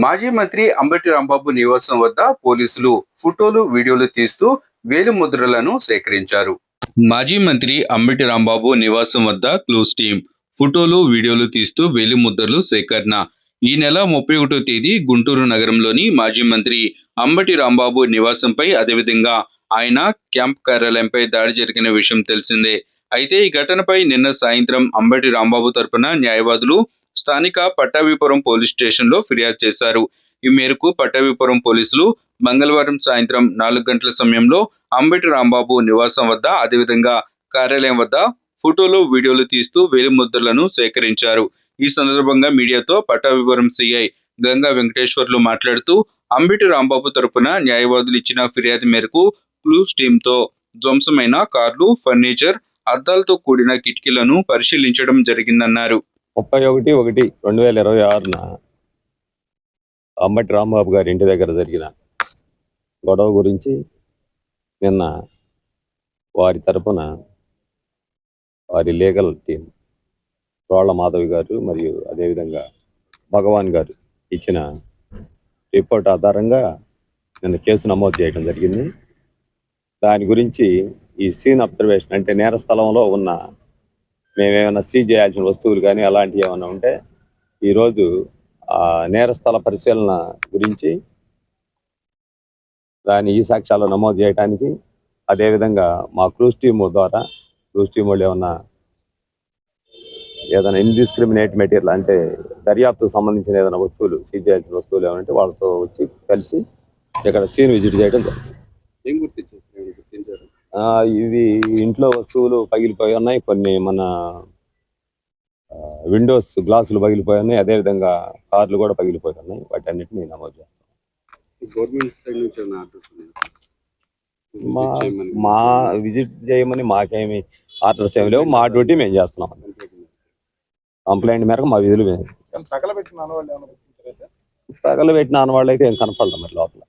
మాజీ మంత్రి అంబటి రాంబాబు నివాసం వద్ద పోలీసులు ఫోటోలు, వీడియోలు తీస్తూ వేలిముద్రలను సేకరించారు. మాజీ మంత్రి అంబటి రాంబాబు నివాసం వద్ద క్లూస్ టీం ఫోటోలు, వీడియోలు తీస్తూ వేలిముద్రలు సేకరణ. ఈ నెల 31వ తేదీ గుంటూరు నగరంలోని మాజీ మంత్రి అంబటి రాంబాబు నివాసంపై, అదేవిధంగా ఆయన క్యాంప్ కార్యాలయంపై దాడి జరిగిన విషయం తెలిసిందే. అయితే ఈ ఘటనపై నిన్న సాయంత్రం అంబటి రాంబాబు తరపున న్యాయవాదులు స్థానిక పట్టాభిపురం పోలీస్ స్టేషన్లో ఫిర్యాదు చేశారు. ఈ మేరకు పట్టాభిపురం పోలీసులు మంగళవారం సాయంత్రం 4 గంటల సమయంలో అంబటి రాంబాబు నివాసం వద్ద, అదేవిధంగా కార్యాలయం వద్ద ఫోటోలు, వీడియోలు తీస్తూ వేలిముద్రలను సేకరించారు. ఈ సందర్భంగా మీడియాతో పట్టాభిపురం సిఐ గంగా వెంకటేశ్వర్లు మాట్లాడుతూ, అంబటి రాంబాబు తరపున న్యాయవాదులు ఇచ్చిన ఫిర్యాదు మేరకు క్లూస్ టీంతో ధ్వంసమైన కార్లు, ఫర్నిచర్, అద్దాలతో కూడిన కిటికీలను పరిశీలించడం జరిగిందన్నారు. 31/1/2026 అంబటి రాంబాబు గారి ఇంటి దగ్గర జరిగిన గొడవ గురించి నిన్న వారి తరపున వారి లీగల్ టీం రోళ్ల మాధవి గారు మరియు అదేవిధంగా భగవాన్ గారు ఇచ్చిన రిపోర్ట్ ఆధారంగా నిన్న కేసు నమోదు చేయడం జరిగింది. దాని గురించి ఈ సీన్ అబ్జర్వేషన్ అంటే నేర స్థలంలో ఉన్న మేమేమైనా సీజ్ చేయాల్సిన వస్తువులు కానీ అలాంటివి ఏమైనా ఉంటే ఈరోజు ఆ నేరస్థల పరిశీలన గురించి దాని ఈ సాక్ష్యాలు నమోదు చేయడానికి, అదేవిధంగా మా క్లూస్ టీమ్ ద్వారా క్లూస్ టీమ్ వాళ్ళు ఏదైనా ఇండిస్క్రిమినేట్ మెటీరియల్ అంటే దర్యాప్తుకు సంబంధించిన ఏదైనా వస్తువులు సీజ్ చేయాల్సిన వస్తువులు ఏమంటే వాళ్ళతో వచ్చి కలిసి ఇక్కడ సీన్ విజిట్ చేయడం జరిగింది. ఇవి ఇంట్లో వస్తువులు పగిలిపోయి ఉన్నాయి, కొన్ని మన విండోస్ గ్లాసులు పగిలిపోయి ఉన్నాయి, అదేవిధంగా కార్లు కూడా పగిలిపోయి ఉన్నాయి. వాటి అన్నిటిని నమోదు చేస్తాం. గవర్నమెంట్ సైడ్ నుంచి మా విజిట్ చేయమని మాకేమి ఆర్డర్స్ ఏమి లేవు. మా డ్యూటీ మేము చేస్తున్నాం. కంప్లైంట్ మేరకు మా విధులు తగలబెట్టిన ఆనవాళ్ళు అయితే ఏం కనపడలేదు మరి లోపల.